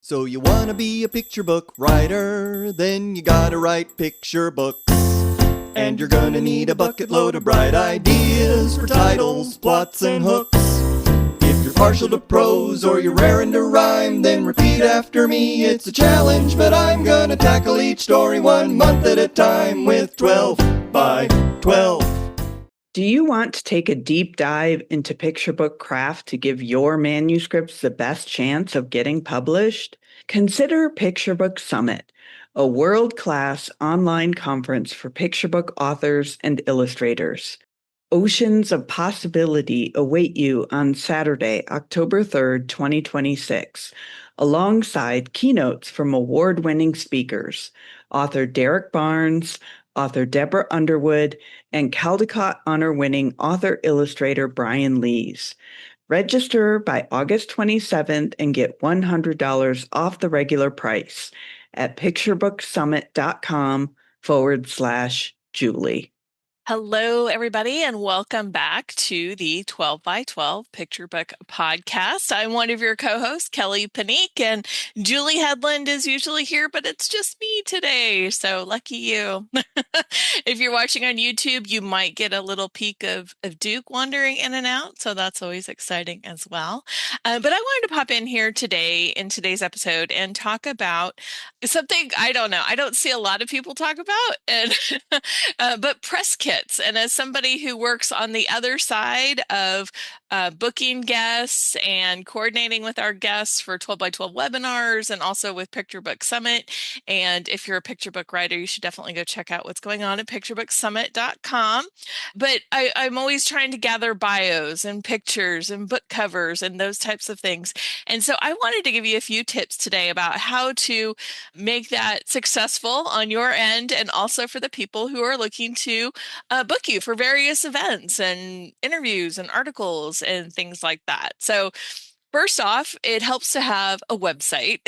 So you wanna be a picture book writer, then you gotta write picture books. And you're gonna need a bucket load of bright ideas for titles, plots, and hooks. If you're partial to prose or you're raring to rhyme, then repeat after me. It's a challenge, but I'm gonna tackle each story 1 month at a time with 12 by 12. Do you want to take a deep dive into picture book craft to give your manuscripts the best chance of getting published? Consider Picture Book Summit, a world-class online conference for picture book authors and illustrators. Oceans of possibility await you on Saturday, October 3rd, 2026, alongside keynotes from award-winning speakers, author Derek Barnes, author Deborah Underwood, and Caldecott honor-winning author-illustrator Brian Lees. Register by August 27th and get $100 off the regular price at picturebooksummit.com/Julie. Hello, everybody, and welcome back to the 12 by 12 Picture Book Podcast. I'm one of your co-hosts, Kelli Panique, and Julie Headland is usually here, but it's just me today, so lucky you. If you're watching on YouTube, you might get a little peek of Duke wandering in and out, so that's always exciting as well. But I wanted to pop in here today in today's episode and talk about something I don't see a lot of people talk about, and but press kits. And as somebody who works on the other side of booking guests and coordinating with our guests for 12 by 12 webinars and also with Picture Book Summit, and if you're a picture book writer, you should definitely go check out what's going on at picturebooksummit.com. But I'm always trying to gather bios and pictures and book covers and those types of things. And so I wanted to give you a few tips today about how to make that successful on your end, and also for the people who are looking to book you for various events and interviews and articles and things like that. So first off, it helps to have a website.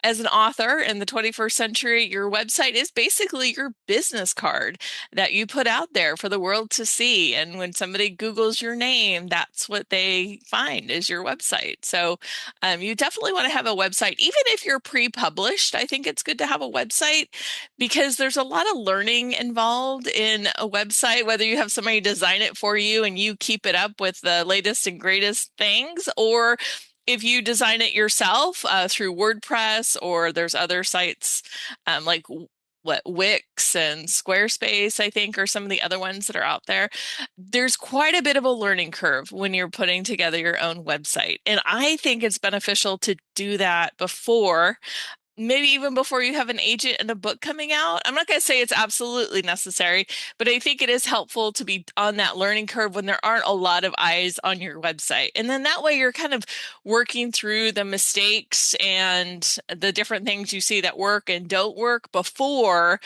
As an author in the 21st century, your website is basically your business card that you put out there for the world to see. And when somebody Googles your name, that's what they find is your website. So you definitely want to have a website. Even if you're pre-published, I think it's good to have a website because there's a lot of learning involved in a website, whether you have somebody design it for you and you keep it up with the latest and greatest things, or if you design it yourself through WordPress, or there's other sites like Wix and Squarespace, I think, are some of the other ones that are out there. There's quite a bit of a learning curve when you're putting together your own website. And I think it's beneficial to do that before, maybe even before you have an agent and a book coming out. I'm not going to say it's absolutely necessary, but I think it is helpful to be on that learning curve when there aren't a lot of eyes on your website. And then that way you're kind of working through the mistakes and the different things you see that work and don't work before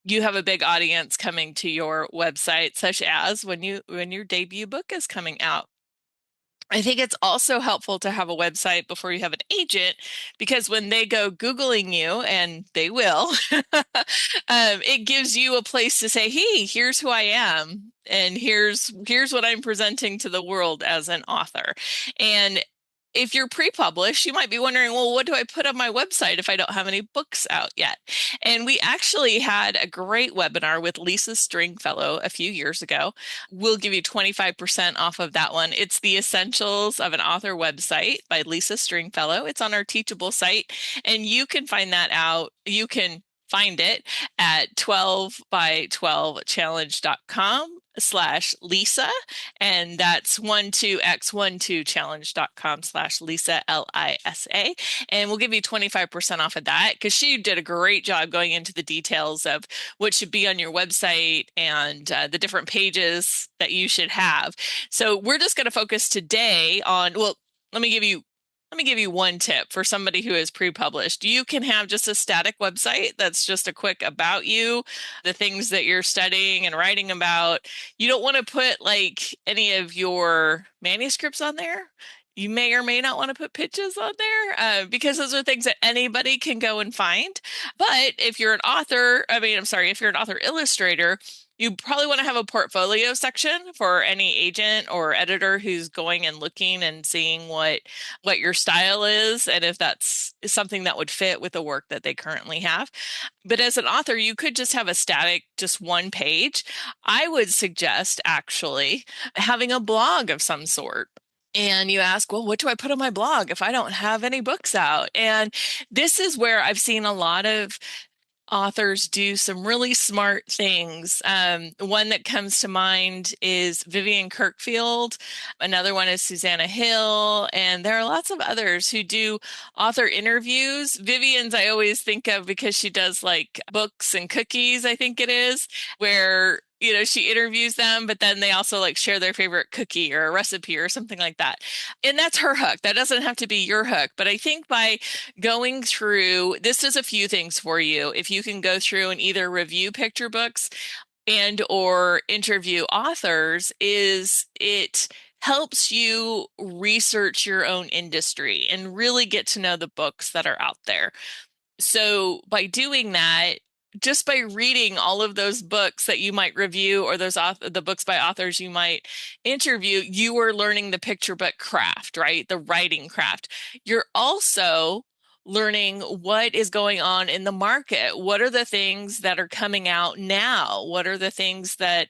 you have a big audience coming to your website, such as when your debut book is coming out. I think it's also helpful to have a website before you have an agent, because when they go Googling you, and they will, it gives you a place to say, hey, here's who I am, and here's what I'm presenting to the world as an author. And if you're pre-published, you might be wondering, well, what do I put on my website if I don't have any books out yet? And we actually had a great webinar with Lisa Stringfellow a few years ago. We'll give you 25% off of that one. It's The Essentials of an Author Website by Lisa Stringfellow. It's on our Teachable site, and you can find that out. You can find it at 12by12challenge.com/Lisa, and that's 12x12challenge.com/Lisa, LISA, and we'll give you 25% off of that because she did a great job going into the details of what should be on your website and the different pages that you should have. So we're just going to focus today on, well, let me give you one tip for somebody who is pre-published. You can have just a static website that's just a quick about you, the things that you're studying and writing about. You don't want to put like any of your manuscripts on there. You may or may not want to put pitches on there because those are things that anybody can go and find. But if you're an author, if you're an author illustrator, You probably want to have a portfolio section for any agent or editor who's going and looking and seeing what your style is and if that's something that would fit with the work that they currently have. But as an author, you could just have a static, just one page. I would suggest actually having a blog of some sort. And you ask, well, what do I put on my blog if I don't have any books out? And this is where I've seen a lot of authors do some really smart things. One that comes to mind is Vivian Kirkfield. Another one is Susanna Hill. And there are lots of others who do author interviews. Vivian's I always think of because she does like books and cookies, I think it is, where she interviews them, but then they also like share their favorite cookie or a recipe or something like that. And that's her hook. That doesn't have to be your hook. But I think by going through, this does a few things for you. If you can go through and either review picture books and or interview authors, is it helps you research your own industry and really get to know the books that are out there. So by doing that, just by reading all of those books that you might review or the books by authors you might interview, you are learning the picture book craft, right? The writing craft. You're also learning what is going on in the market. What are the things that are coming out now? What are the things that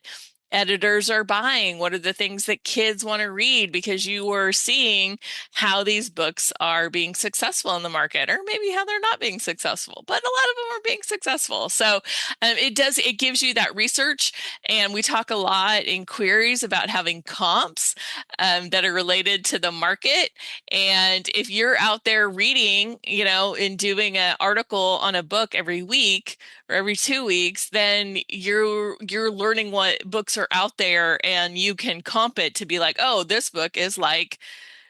editors are buying? What are the things that kids want to read? Because you are seeing how these books are being successful in the market, or maybe how they're not being successful, but a lot of them are being successful. So it gives you that research. And we talk a lot in queries about having comps that are related to the market. And if you're out there reading, and doing an article on a book every week or every 2 weeks, then you're learning what books are out there, and you can comp it to be like, oh, this book is like,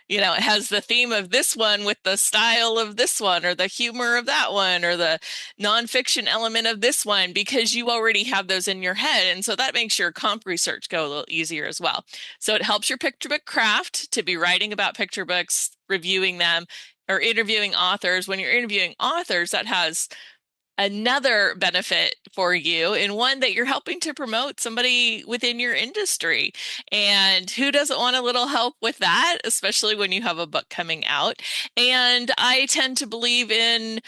it has the theme of this one with the style of this one, or the humor of that one, or the nonfiction element of this one, because you already have those in your head. And so that makes your comp research go a little easier as well. So it helps your picture book craft to be writing about picture books, reviewing them, or interviewing authors. When you're interviewing authors, that has another benefit for you, and one that you're helping to promote somebody within your industry. And who doesn't want a little help with that, especially when you have a book coming out? And I tend to believe in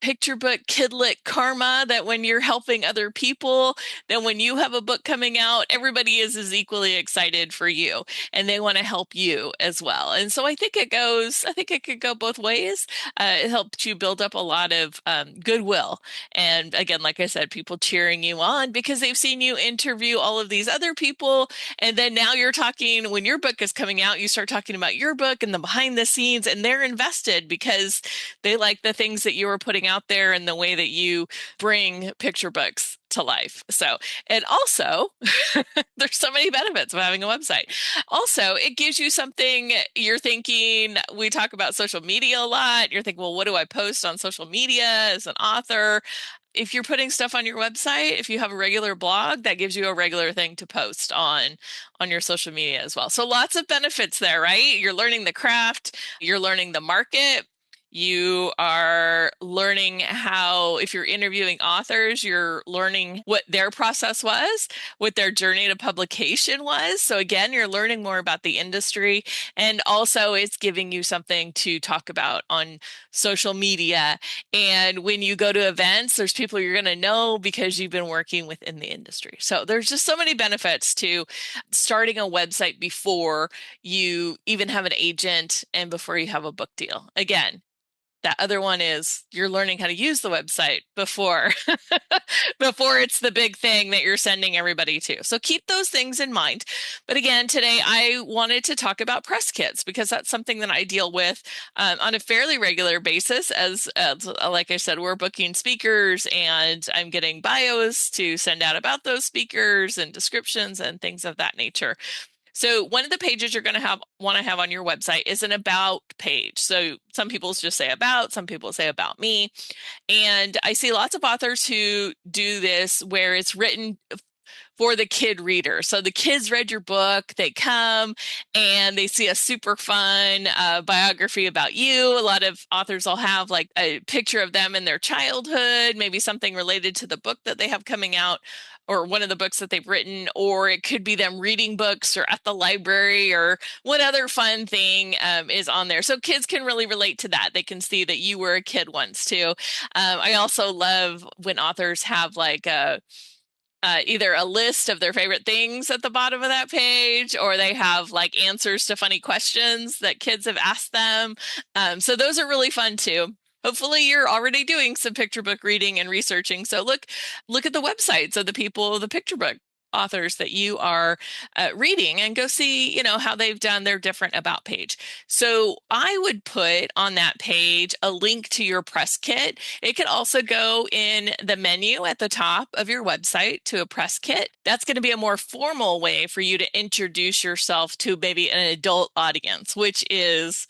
picture book kidlit karma, that when you're helping other people, then when you have a book coming out, everybody is equally excited for you, and they want to help you as well. And so I think it could go both ways. It helps you build up a lot of goodwill. And again, like I said, people cheering you on because they've seen you interview all of these other people. And then now you're talking, when your book is coming out, you start talking about your book and the behind the scenes, and they're invested because they like the things that you were putting out there and the way that you bring picture books to life. So, and also there's so many benefits of having a website. Also, it gives you something you're thinking. We talk about social media a lot. You're thinking, well, what do I post on social media as an author? If you're putting stuff on your website, if you have a regular blog, that gives you a regular thing to post on your social media as well. So lots of benefits there, right? You're learning the craft, you're learning the market. You are learning how, if you're interviewing authors, you're learning what their process was, what their journey to publication was. So again, you're learning more about the industry, and also it's giving you something to talk about on social media. And when you go to events, there's people you're going to know because you've been working within the industry. So there's just so many benefits to starting a website before you even have an agent and before you have a book deal. Again, that other one is you're learning how to use the website before before it's the big thing that you're sending everybody to. So keep those things in mind. But again, today I wanted to talk about press kits because that's something that I deal with on a fairly regular basis. As like I said, we're booking speakers, and I'm getting bios to send out about those speakers and descriptions and things of that nature. So one of the pages you're going to want to have on your website is an about page. So some people just say about, some people say about me. And I see lots of authors who do this where it's written for the kid reader. So the kids read your book, they come and they see a super fun biography about you. A lot of authors will have like a picture of them in their childhood, maybe something related to the book that they have coming out, or one of the books that they've written, or it could be them reading books or at the library or what other fun thing is on there. So kids can really relate to that. They can see that you were a kid once too. I also love when authors have like either a list of their favorite things at the bottom of that page, or they have like answers to funny questions that kids have asked them. So those are really fun too. Hopefully you're already doing some picture book reading and researching. So look at the websites of the people, the picture book authors that you are reading, and go see, how they've done their different about page. So I would put on that page a link to your press kit. It could also go in the menu at the top of your website to a press kit. That's going to be a more formal way for you to introduce yourself to maybe an adult audience, which is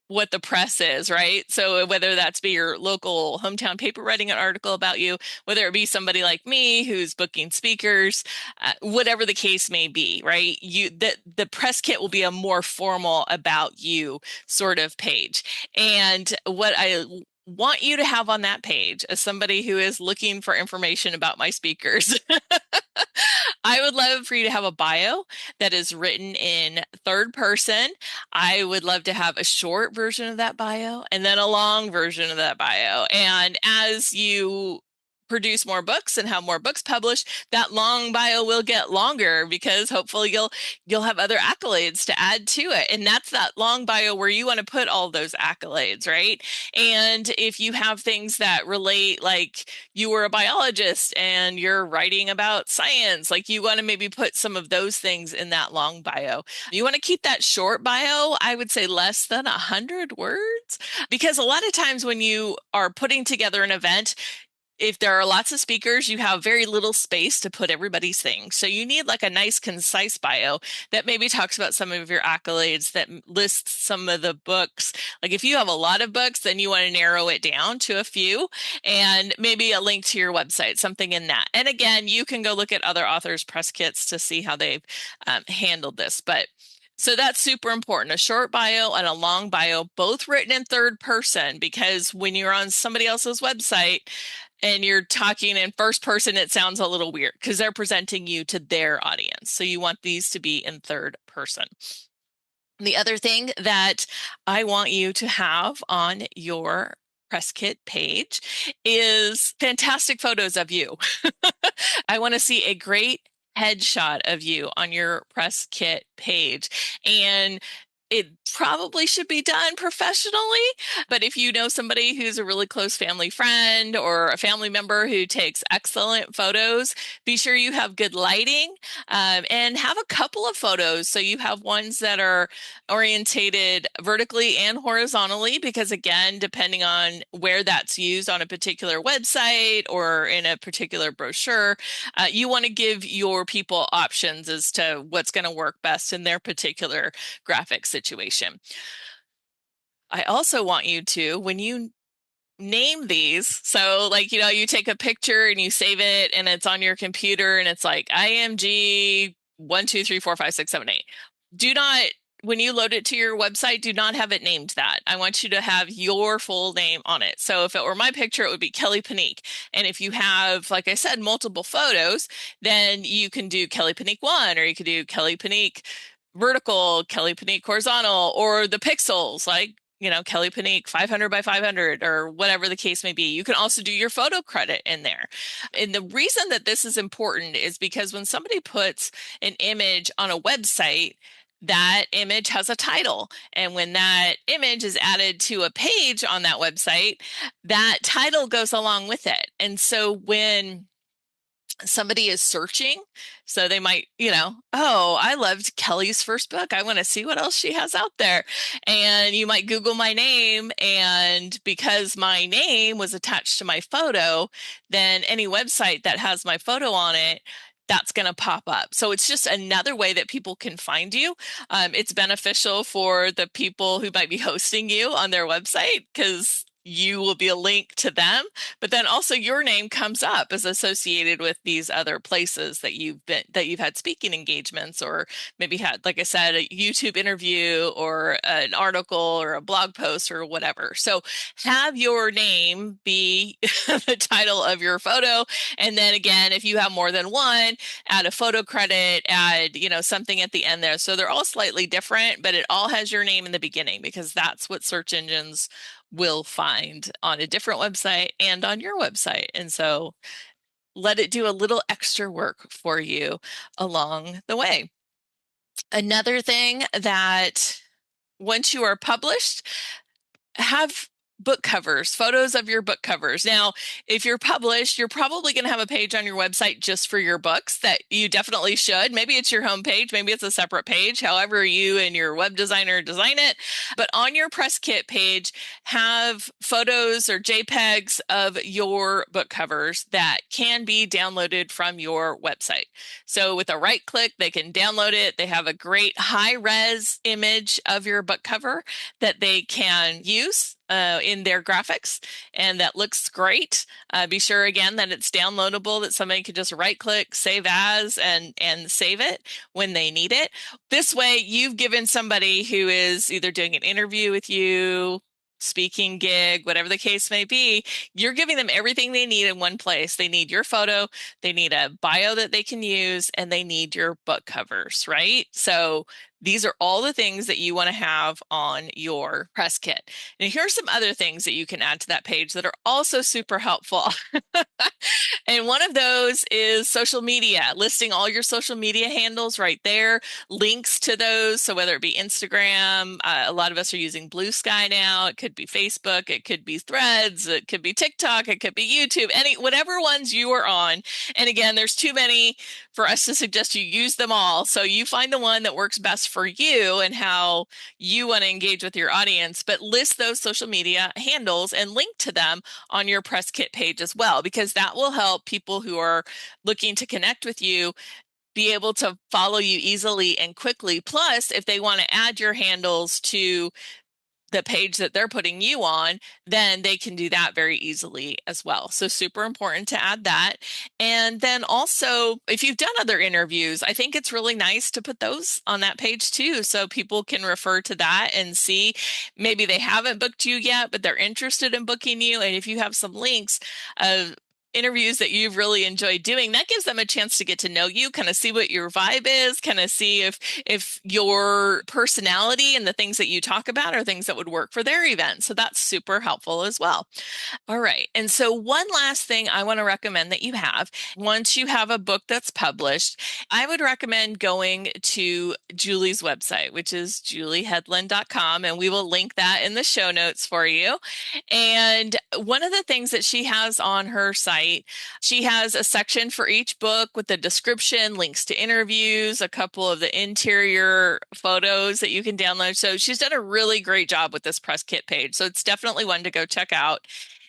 what the press is, right? So whether that's be your local hometown paper writing an article about you, whether it be somebody like me who's booking speakers, whatever the case may be, right? The press kit will be a more formal about you sort of page. And what I want you to have on that page as somebody who is looking for information about my speakers, I would love for you to have a bio that is written in third person. I would love to have a short version of that bio and then a long version of that bio. And as you produce more books and have more books published, that long bio will get longer because hopefully you'll have other accolades to add to it. And that's that long bio where you want to put all those accolades, right? And if you have things that relate, like you were a biologist and you're writing about science, like you want to maybe put some of those things in that long bio. You want to keep that short bio, I would say less than 100 words, because a lot of times when you are putting together an event, if there are lots of speakers, you have very little space to put everybody's things. So you need like a nice, concise bio that maybe talks about some of your accolades, that lists some of the books. Like if you have a lot of books, then you want to narrow it down to a few, and maybe a link to your website, something in that. And again, you can go look at other authors' press kits to see how they've handled this. So that's super important. A short bio and a long bio, both written in third person, because when you're on somebody else's website and you're talking in first person, it sounds a little weird because they're presenting you to their audience. So you want these to be in third person. The other thing that I want you to have on your press kit page is fantastic photos of you. I want to see a great headshot of you on your press kit page. And it probably should be done professionally, but if you know somebody who's a really close family friend or a family member who takes excellent photos, be sure you have good lighting, and have a couple of photos. So you have ones that are orientated vertically and horizontally, because again, depending on where that's used on a particular website or in a particular brochure, you want to give your people options as to what's going to work best in their particular graphics situation. I also want you to, when you name these, so like, you take a picture and you save it and it's on your computer and it's like IMG 1, 2, 3, 4, 5, 6, 7, 8. Do not, when you load it to your website, do not have it named that. I want you to have your full name on it. So if it were my picture, it would be Kelli Panique. And if you have, like I said, multiple photos, then you can do Kelli Panique 1, or you could do Kelli Panique vertical, Kelli Panique horizontal, or the pixels, like, Kelli Panique 500 by 500, or whatever the case may be. You can also do your photo credit in there. And the reason that this is important is because when somebody puts an image on a website, that image has a title. And when that image is added to a page on that website, that title goes along with it. And so when somebody is searching, so they might, oh, I loved Kelli's first book, I want to see what else she has out there. And you might Google my name, and because my name was attached to my photo, then any website that has my photo on it, that's going to pop up. So it's just another way that people can find you. It's beneficial for the people who might be hosting you on their website, because you will be a link to them, but then also your name comes up as associated with these other places that you've had speaking engagements, or maybe had, like I said, a YouTube interview or an article or a blog post or whatever. So have your name be the title of your photo. And then again, if you have more than one, add a photo credit, add, something at the end there. So they're all slightly different, but it all has your name in the beginning, because that's what search engines will find on a different website and on your website. And so let it do a little extra work for you along the way. Another thing that once you are published, have book covers, photos of your book covers. Now, if you're published, you're probably going to have a page on your website just for your books that you definitely should. Maybe it's your home page, maybe it's a separate page, however you and your web designer design it. But on your press kit page, have photos or JPEGs of your book covers that can be downloaded from your website. So with a right click, they can download it. They have a great high res image of your book cover that they can use in their graphics, and that looks great. Be sure again that it's downloadable, that somebody could just right click, save as, and save it when they need it. This way you've given somebody who is either doing an interview with you, speaking gig, whatever the case may be, you're giving them everything they need in one place. They need your photo, they need a bio that they can use, and they need your book covers, right? So these are all the things that you want to have on your press kit. And here's some other things that you can add to that page that are also super helpful. And one of those is social media, listing all your social media handles right there, links to those. So whether it be Instagram, a lot of us are using Blue Sky now. It could be Facebook, it could be Threads, it could be TikTok, it could be YouTube, whatever ones you are on. And again, there's too many for us to suggest you use them all. So you find the one that works best for you and how you want to engage with your audience, but list those social media handles and link to them on your press kit page as well, because that will help people who are looking to connect with you be able to follow you easily and quickly. Plus, if they want to add your handles to the page that they're putting you on, then they can do that very easily as well. So super important to add that. And then also, if you've done other interviews, I think it's really nice to put those on that page too, so people can refer to that and see maybe they haven't booked you yet, but they're interested in booking you. And if you have some links of interviews that you've really enjoyed doing, that gives them a chance to get to know you, kind of see what your vibe is, kind of see if your personality and the things that you talk about are things that would work for their event. So that's super helpful as well. All right. And so one last thing I want to recommend that you have, once you have a book that's published, I would recommend going to Julie's website, which is julieheadland.com, and we will link that in the show notes for you. And one of the things that she has on her site, she has a section for each book with the description, links to interviews, a couple of the interior photos that you can download. So she's done a really great job with this press kit page. So it's definitely one to go check out.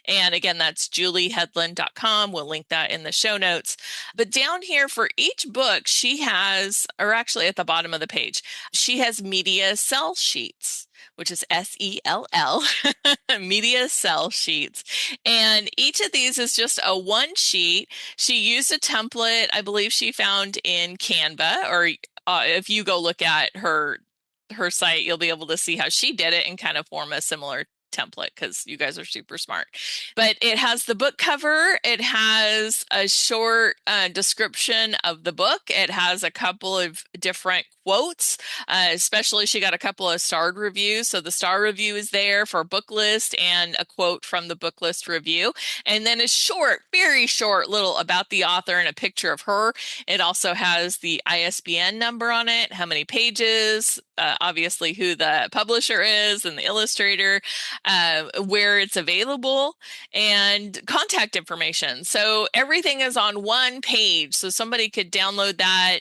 And again, that's julieheadland.com. We'll link that in the show notes. But down here for each book, she has, or actually at the bottom of the page, she has media sell sheets, which is SELL, media sell sheets. And each of these is just a one sheet. She used a template, I believe she found in Canva, or if you go look at her site, you'll be able to see how she did it and kind of form a similar template, because you guys are super smart. But it has the book cover, it has a short description of the book, it has a couple of different quotes, especially she got a couple of starred reviews, so the star review is there for a book list and a quote from the book list review, and then a short, very short little about the author and a picture of her. It also has the ISBN number on it, how many pages, obviously who the publisher is and the illustrator, where it's available, and contact information. So everything is on one page, so somebody could download that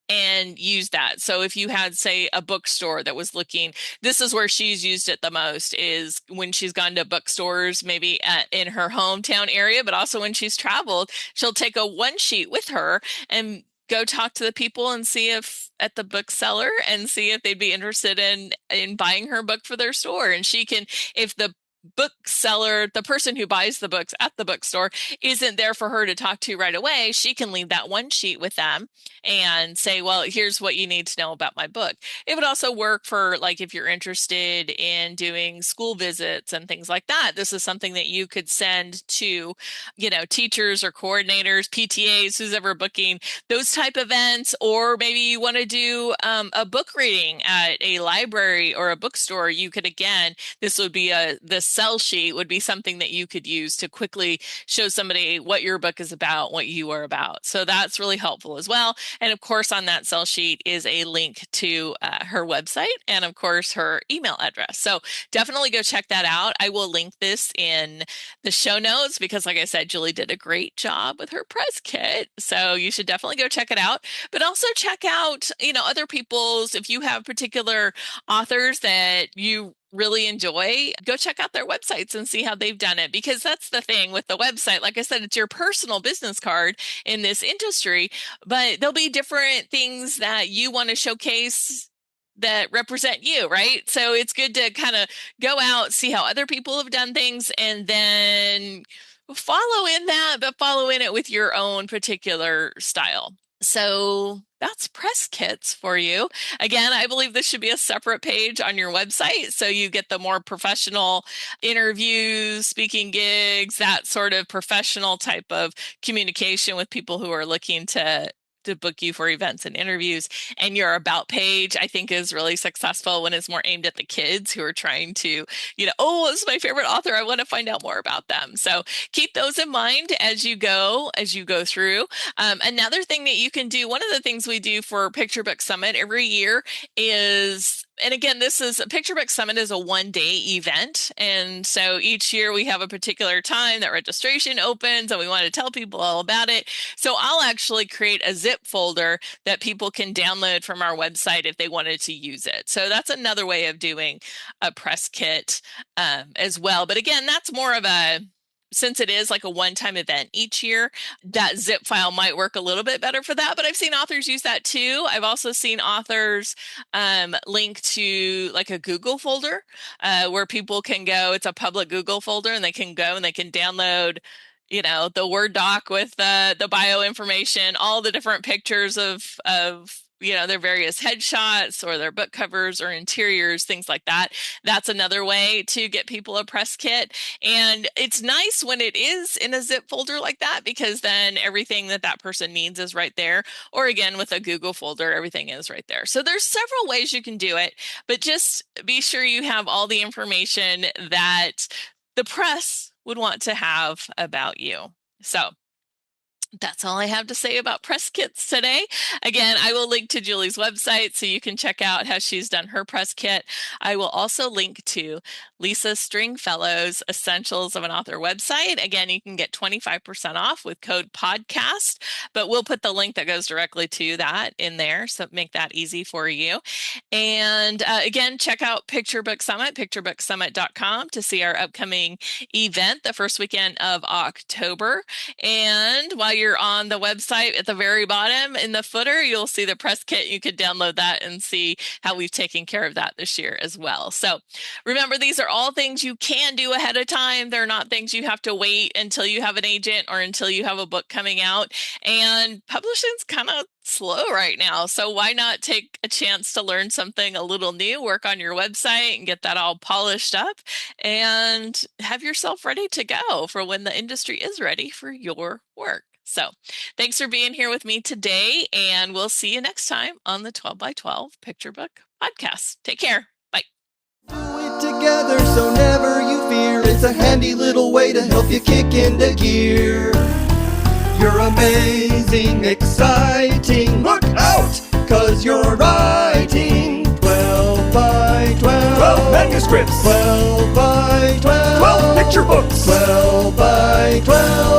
and use that. So if you had, say, a bookstore that was looking, this is where she's used it the most, is when she's gone to bookstores, maybe in her hometown area, but also when she's traveled, she'll take a one sheet with her and go talk to the people and see if at the bookseller and see if they'd be interested in buying her book for their store. And she can, if the bookseller, the person who buys the books at the bookstore, isn't there for her to talk to right away, she can leave that one sheet with them and say, well, here's what you need to know about my book. It would also work for, like, if you're interested in doing school visits and things like that. This is something that you could send to, teachers or coordinators, PTAs, who's ever booking those type events. Or maybe you want to do a book reading at a library or a bookstore. You could, again, this would be the sell sheet would be something that you could use to quickly show somebody what your book is about, what you are about. So that's really helpful as well. And of course, on that sell sheet is a link to her website and of course her email address. So definitely go check that out. I will link this in the show notes because, like I said, Julie did a great job with her press kit. So you should definitely go check it out. But also check out, other people's, if you have particular authors that you really enjoy, go check out their websites and see how they've done it, because that's the thing with the website. Like I said, it's your personal business card in this industry, but there'll be different things that you want to showcase that represent you, right? So it's good to kind of go out, see how other people have done things, and then follow in that, but follow in it with your own particular style. So that's press kits for you. Again, I believe this should be a separate page on your website, so you get the more professional interviews, speaking gigs, that sort of professional type of communication with people who are looking to book you for events and interviews. And your about page, I think, is really successful when it's more aimed at the kids who are trying to, oh, this is my favorite author, I want to find out more about them. So keep those in mind as you go through. Another thing that you can do, one of the things we do for Picture Book Summit every year is, and again, Picture Book Summit is a one-day event. And so each year we have a particular time that registration opens and we want to tell people all about it. So I'll actually create a zip folder that people can download from our website if they wanted to use it. So that's another way of doing a press kit as well. But again, that's more of since it is like a one-time event each year, that zip file might work a little bit better for that. But I've seen authors use that too. I've also seen authors link to like a Google folder where people can go. It's a public Google folder, and they can go and they can download the Word doc with the bio information, all the different pictures of their various headshots or their book covers or interiors, things like that. That's another way to get people a press kit. And it's nice when it is in a zip folder like that, because then everything that person needs is right there. Or again, with a Google folder, everything is right there. So there's several ways you can do it, but just be sure you have all the information that the press would want to have about you. So that's all I have to say about press kits today. Again, I will link to Julie's website so you can check out how she's done her press kit. I will also link to Lisa Stringfellow's Essentials of an Author website. Again, you can get 25% off with code podcast, but we'll put the link that goes directly to that in there, so make that easy for you. And again, check out Picture Book Summit, picturebooksummit.com, to see our upcoming event the first weekend of October. And while you're on the website, at the very bottom in the footer, you'll see the press kit. You could download that and see how we've taken care of that this year as well. So remember, these are all things you can do ahead of time. They're not things you have to wait until you have an agent or until you have a book coming out. And publishing's kind of slow right now. So why not take a chance to learn something a little new, work on your website and get that all polished up and have yourself ready to go for when the industry is ready for your work. So thanks for being here with me today, and we'll see you next time on the 12 by 12 Picture Book Podcast. Take care. Bye. Do it together so never you fear. It's a handy little way to help you kick into gear. You're amazing, exciting. Look out, 'cause you're writing 12 by 12. 12 manuscripts. 12 by 12. 12 picture books. 12 by 12.